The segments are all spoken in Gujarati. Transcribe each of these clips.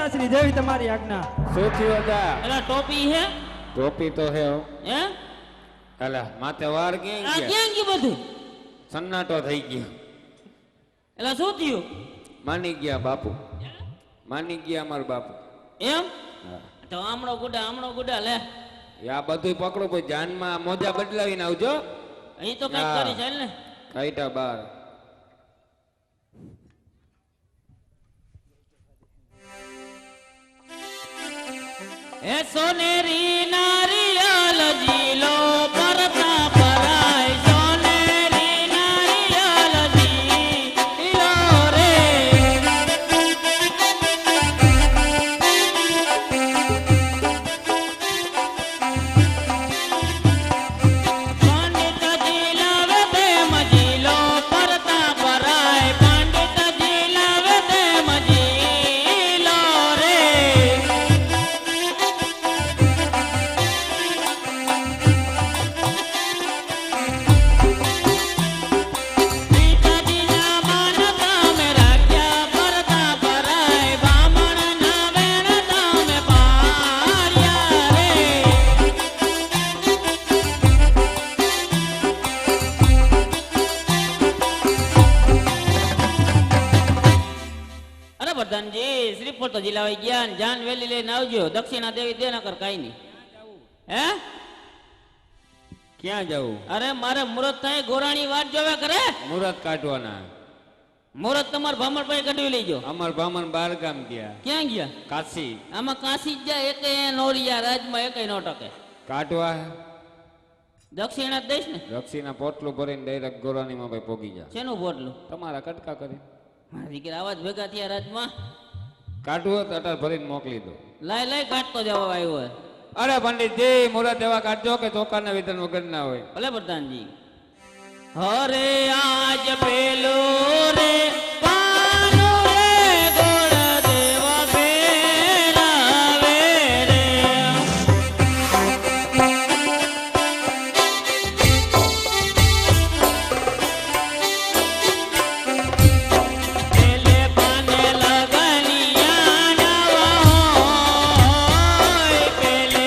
માતાશ્રી જેવી તમારી આજ્ઞા. શું થયું હતા? એલા ટોપી હે? ટોપી તો હે હો. હે? અલા માથે વાર આ ક્યાં ગયા? ક્યાં ગયું બધું? સન્નાટો થઈ ગયો. એલા શું થયું? માની ગયા બાપુ. માની ગયા અમાર બાપુ. એમ? હા. તો આમણો ગુડા લે. આ બધું પકડો પછી જાનમાં મોજા બદલાવીને આવજો. અહીં તો કઈક કરી ચાલ ને. કાઈટા બાર. એ સોનેરી નારિયલ જીલો પરતા પરાય સોનેરી નારિયલ જીલો રે પંડિત જીલાવે તે મજીલો પરતા પરાય પંડિત જીલાવે તે મજીલો રે પ્રધાનજી શ્રીફળ તો જિલ્લાવાઈ ગયા ને જાન વેલી લઈને આવજો દક્ષિણા દેવી દે ના કર કાઈ નહીં હે ક્યાં જવું? અરે મારે મુહૂર્ત થાય ગોરાણી વાટ જોવે કરે મુહૂર્ત કાઢવાના. મુહૂર્ત તમાર ભામણ પાસે કઢવી લઈજો અમાર બ્રાહ્મણ બાર ગામ ગયા. ક્યાં ગયા? કાશી. આમાં કાશી જ જાય એકે નોરિયા રાજમાં એકે નો ટકે કાઢવા દક્ષિણા જ દઈશ ને રક્ષીના પોટલું ભરીને ડાયરેક્ટ ગોરાણીમાં ભાઈ પોગી જા. શેનું બોટલું? તમારા કટકા કરી મારી દીકરી આવાજ ભેગા થયા રાજમાં કાઢવું તો અટાર ભરીને મોકલી દો. લાય કાઢતો જવા આવ્યો હોય. અરે પંડિતજી મુહૂર્ત એવા કાઢજો કે ચોખાના વિધાન વગર ના હોય. ભલે પ્રધાનજી. હરે આજ પેલું રે પાનું રે ગોળ દેવા ફેરાવે રે પેલે પાને લગનિયા નવા હોય પેલે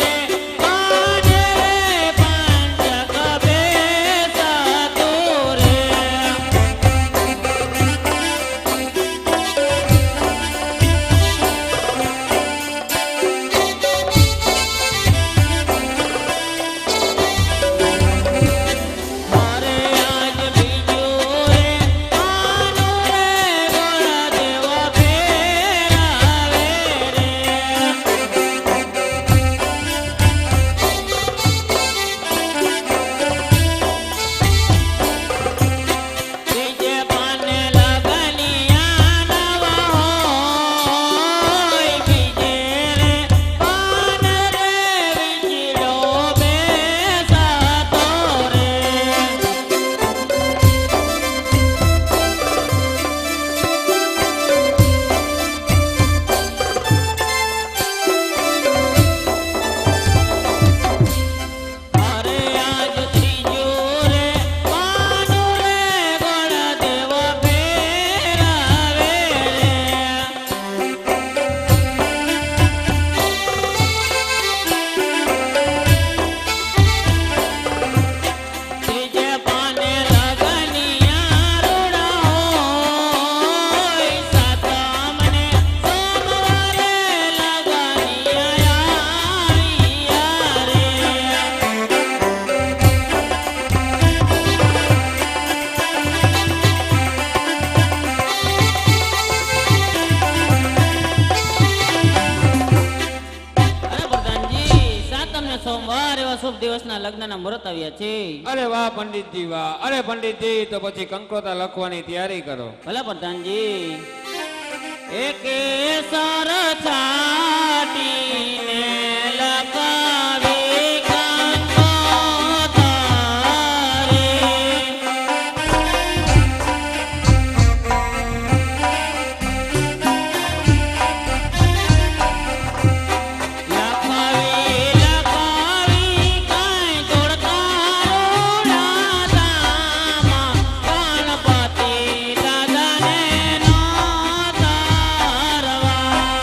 રે પાને રે પાંચક બેસા તો રે શુભ દિવસના લગ્નના મુહૂર્ત આવ્યા છે. અરે વાહ પંડિતજી વાહ. અરે પંડિતજી તો પછી કંકોતા લખવાની તૈયારી કરો. ભલે પ્રધાનજી. એકે સર છાટીને લખાવી કંકોતા રે ગણપતિ દાદાને નો તારવા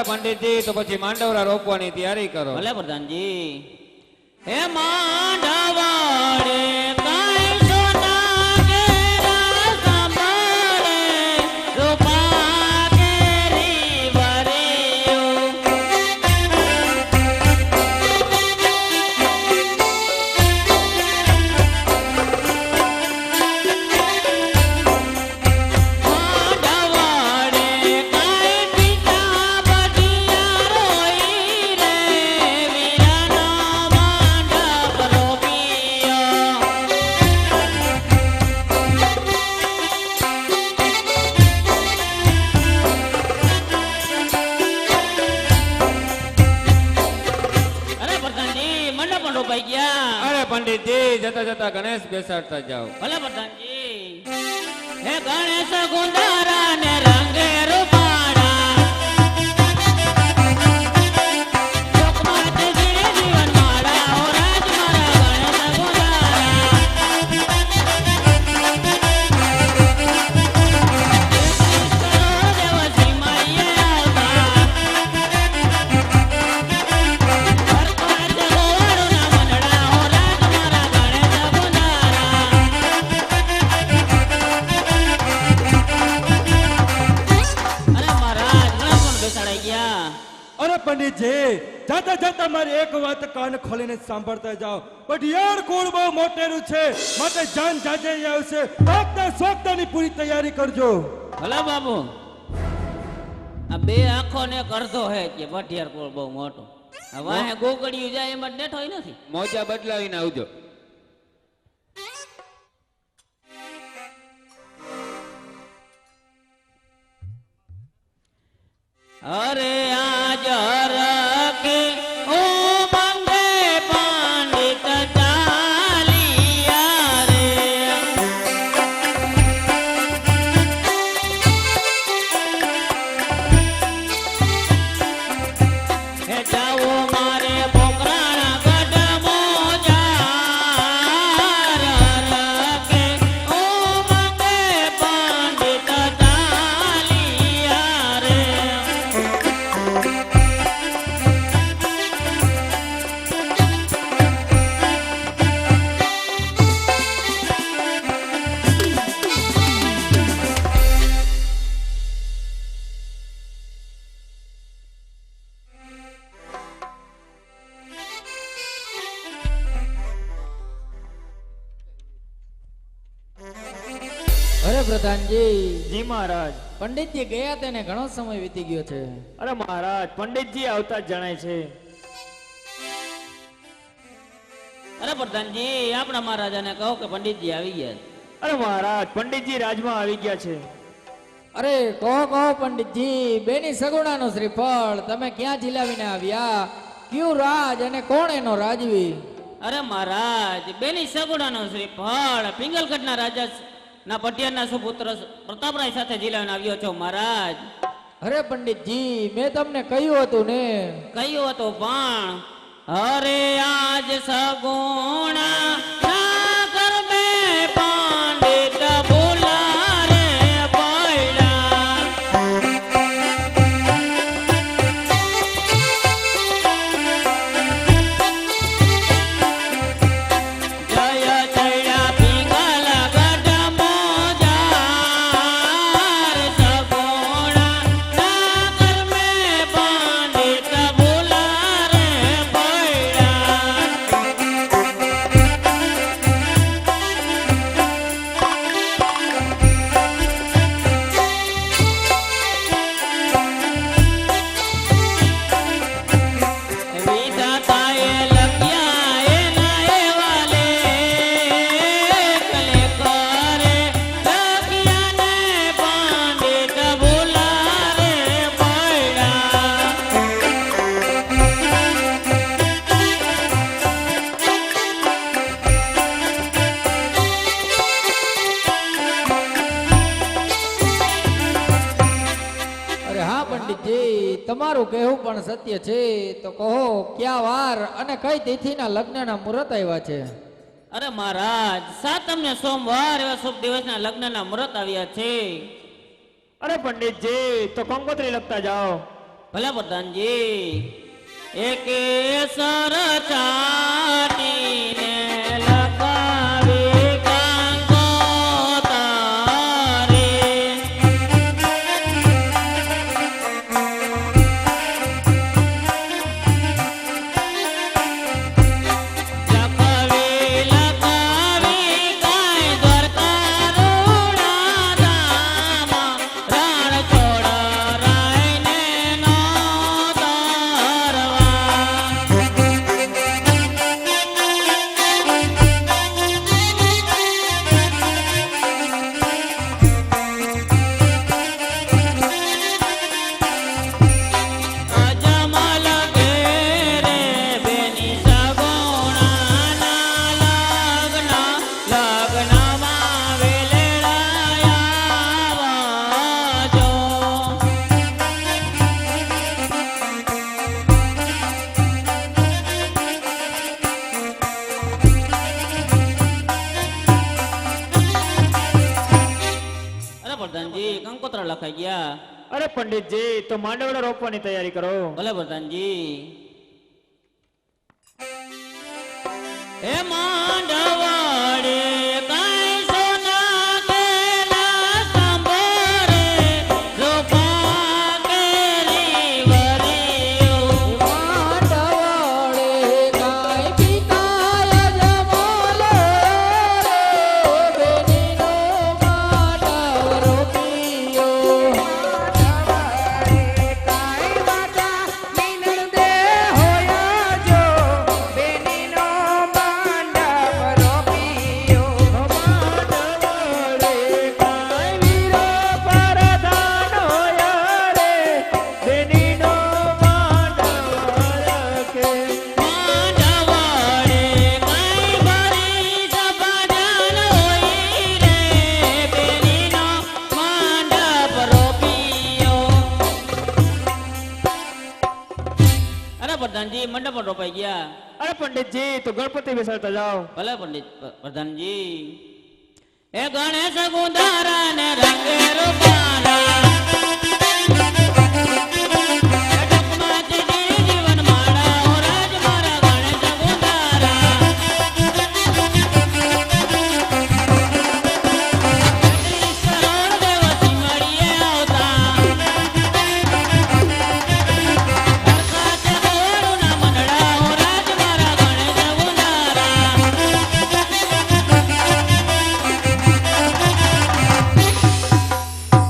પંડિતજી તો પછી માંડવરા રોપવાની તૈયારી કરો. ભલે પ્રધાનજી. હે માંડવાડે કાંઈ સોના કેરા સંભાળે, રૂપા કેરી વરિયું. માંડવાડે કાંઈ પિતા બઢિયા રોઈ રે, વીરાનો માંડપ રોપિયો. અરે પ્રધાનજી, મંડપ પણ રોપાઈ ગયા. અરે પંડિતજી જતા જતા ગણેશ બેસાડતા જાઓ. ભલે પ્રધાનજી. હે ગણેશ ગુંદારા ને રંગે રૂપાળા, લોકમાત જીણે જીવન માળા, ઓ રાજ મારા ગણેશ ગુંદારા. દેવ સીમાઈએ આવતા, ભરપાટ ગોવાળુના મંડળા, ઓ રાજ મારા ગણેશ ગુંદારા. અરે મહારાજ ગણેશ પણ બેસાડાઈ ગયા. અરે પંડિતજી, જાતા જાતા મારી એક વાત કાન ખોલીને સાંભળતા જાઓ. પઢિયાર કુળ બહુ મોટેરું છે, માટે જાન જાજે આવશે. વખતે સ્વખતાની પૂરી તૈયારી કરજો. ભલે બાબુ. આ બે આંખો ને એક અડધો હે કે ભટિયાર કોળ બહુ મોટો. હવે હે ગોગડિયું જાય એમ જ નેઠો નથી. મોજા બદલાવીને આવજો. અરે આજ રખે ઉમંગે પંડિત ચાલિયા રે. હે જાઓ મારે પોકરાણા ગઢ મોજાર, રખે ઉમંગે પંડિત ચાલિયા રે. અરે પ્રધાનજી, જી મહારાજ. પંડિતજી ગયા તેને ઘણો સમય વીતી ગયો છે. અરે મહારાજ, પંડિતજી આવતા જ જણાય છે. અરે પ્રધાનજી, આપણા મહારાજાને કહો કે પંડિતજી આવી ગયા છે. અરે મહારાજ, પંડિતજી રાજમાં આવી ગયા છે. અરે કહો કહો પંડિતજી, બેની સગુણાનો શ્રીફળ તમે ક્યાં ઝીલાવીને આવ્યા? કયું રાજ અને કોણ એનો રાજવી? અરે મહારાજ, બેની સગુણાનો શ્રીફળ પિંગલગઢના રાજા ના પટિયારના સુપુત્ર પ્રતાપરાય સાથે જિલ્લાને આવ્યો છો મહારાજ. અરે પંડિતજી, મેં તમને કહ્યું હતું ને. કહ્યું હતું પણ અરે આજ સગુણા ના કરમે પંડિત ભૂલા રે પડ્યા. જય ચડ્યા પિંગલગઢ મોજાર, સગુણા ના કરમે પંડિત ભૂલા રે પડ્યા. વિધાતાએ લખ્યા એના એવાલે, કલે કરે લખ્યા ને પંડિત ભૂલા રે પડ્યા. અરે હા પંડિતજી, તમારું કહેવું પણ સત્ય છે. તો કહો ક્યાં વાર અને કઈ તિથિના લગ્નના મુહૂર્ત આવ્યા છે? અરે મહારાજ, સાતમ ને સોમવાર એવા શુભ દિવસના લગ્નના મુહૂર્ત આવ્યા છે. અરે પંડિતજી, તો કંકોત્રી લખતા જાઓ. ભલે પ્રધાનજી એક સર ચાટીને લખાવી કંકોતરે. લખાવી કાંઈ દ્વારકા રૂડા ધામા રણ છોડ રાયને નો તારવા. અજમલ ઘેરે બેની સગુણાના લગ્નમાં વેલેળાયા આવજો. અરે પ્રધાનજી કંકોત્રા લખાઈ ગયા. અરે પંડિતજી તો માંડવડા રોપવાની તૈયારી કરો. ભલે પ્રધાનજી. હે માંડવાડે કાંઈ સોના કેલા સાંભરે રૂપા કેરી વરિયો. માંડવડે કાંઈ પીકાય જમોલે રે, બેનીનો માંડવ રોપિયો. માંડવાડે કાંઈ ભરી સભાજન હોય રે, બેનીનો માંડપ રોપિયો. અરે પ્રધાનજી મંડપ પણ રોપાઈ ગયા. અરે પંડિતજી તો ગણપતિ બેસાડતા જાઓ. ભલે પંડિત પ્રધાનજી. એ ગણેશ ગુંદારા ને રંગે રૂપારા, ટકમાં ચીડી જીવન માળા ઓ રાજ મારા ગણેશ ગુંદારા. કરોડ દેવથી મળીએ આવતા, હરખાતે ગોળુના મંડળા ઓ રાજ મારા ગણેશ ગુંદારા.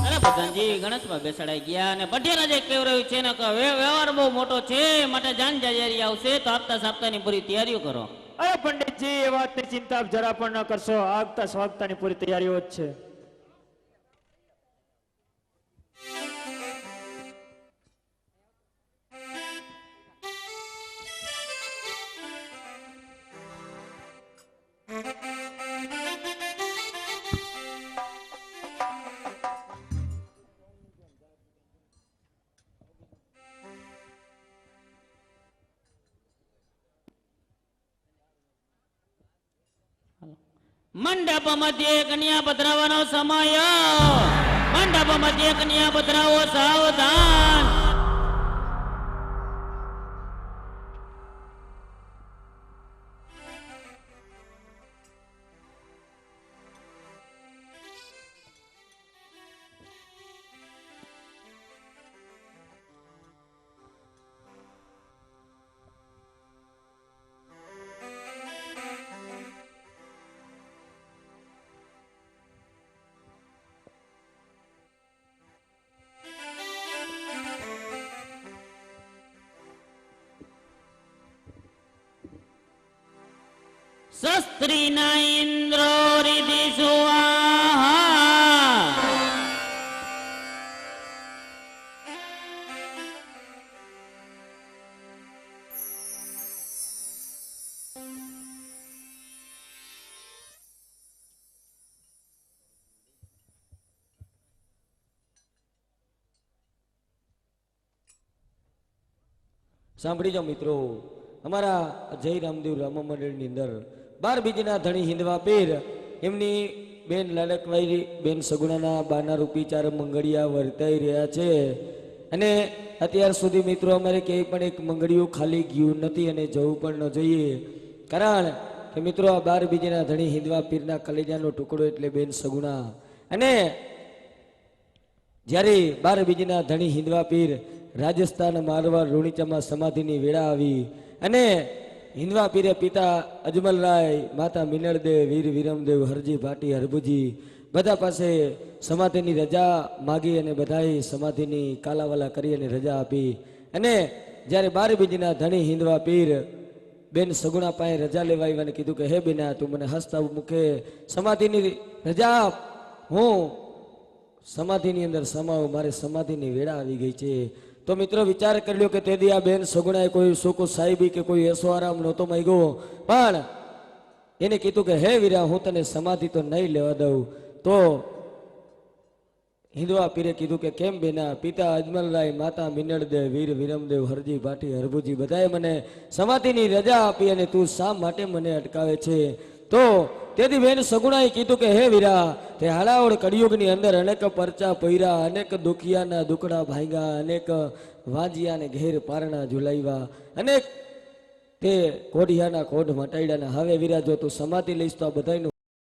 અરે પ્રધાનજી ગણેશમાં બેસાડાઈ ગયા અને પઢિયારાજે કહેવરાયું છે ને કે વ્યવહાર બહુ મોટો છે માટે જાન જાજરી આવશે તો આપતા સાપ્તાહની પૂરી તૈયારીઓ કરો. અરે પંડિતજી એ વાતની ચિંતા આપ જરા પણ ન કરશો. આગતા સ્વાગતાની પૂરી તૈયારીઓ જ છે. મંડપ મધ્યે કન્યા પધરાવાનો સમય. મંડપ મધ્યે કન્યા પધરાવો સાવધાન. શસ્ત્રીના ઇન્દ્રો રિધિ સુઆહા. સાંભળી જાઓ મિત્રો, અમારા જય રામદેવ રામ મંડળની અંદર 12 બીજના ધણી હિંદવા પેર એમની બેન લાડકવાઈ બેન સગુણાના બાના રૂપી ચાર મંગળિયા વર્તાઈ રહ્યા છે અને અત્યાર સુધી મિત્રો અમારે ક્યાંય પણ એક મંગળિયું ખાલી ગયું નથી અને જવું પણ ન જોઈએ. કારણ કે મિત્રો આ 12 બીજના ધણી હિંદવા પીરના કલેજાનો ટુકડો એટલે બેન સગુણા. અને જ્યારે 12 બીજના ધણી હિંદવા પીર રાજસ્થાન મારવાડ રૂણીચામાં સમાધિની વેળા આવી અને હિંદવા પીરે પિતા અજમલરાય, માતા મિનળદેવ, વીર વિરમદેવ, હરજી ભાટી, હરભુજી બધા પાસે સમાધિની રજા માગી અને બધાએ સમાધિની કાલાવાલા કરી અને રજા આપી. અને જ્યારે 12 બીજના ધણી હિંદવા પીર બેન સગુણા પાસે રજા લેવા આવ્યા અને કીધું કે હે બેના તું મને હસતા મુખે સમાધિની રજા આપ, હું સમાધિની અંદર સમાવું, મારે સમાધિની વેળા આવી ગઈ છે. તો મિત્રો વિચાર કરી લ્યો કે તે દી આ બેન સગુણાએ કોઈ સુકુ સાહેબી કે કોઈ એસો આરામ નહોતો માંગ્યો, પણ એને કીધું કે હે વીરા હું તને સમાધિ તો નહીં લેવા દઉં. તો હિંદવા પીરે કીધું કે કેમ બેના? પિતા અજમલરાય, માતા મિનળદેવ, વીર વિરમદેવ, હરજી ભાટી, હરભુજી બધાએ મને સમાધિની રજા આપી અને તું શા માટે મને અટકાવે છે? તો તેથી બેન સગુણાએ કીધું કે હે વીરા તે હાડાવડ કળિયુગની અંદર અનેક પરચા પૈરા, અનેક દુખિયાના દુખડા ભાંગ્યા, અનેક વાંજિયાને ઘેર પારણા ઝુલાવ્યા, અનેક તે કોઢિયાના કોઢ મટાડ્યા. હવે વીરા જો તું સમાધિ લઈશ તો આ બધાયનું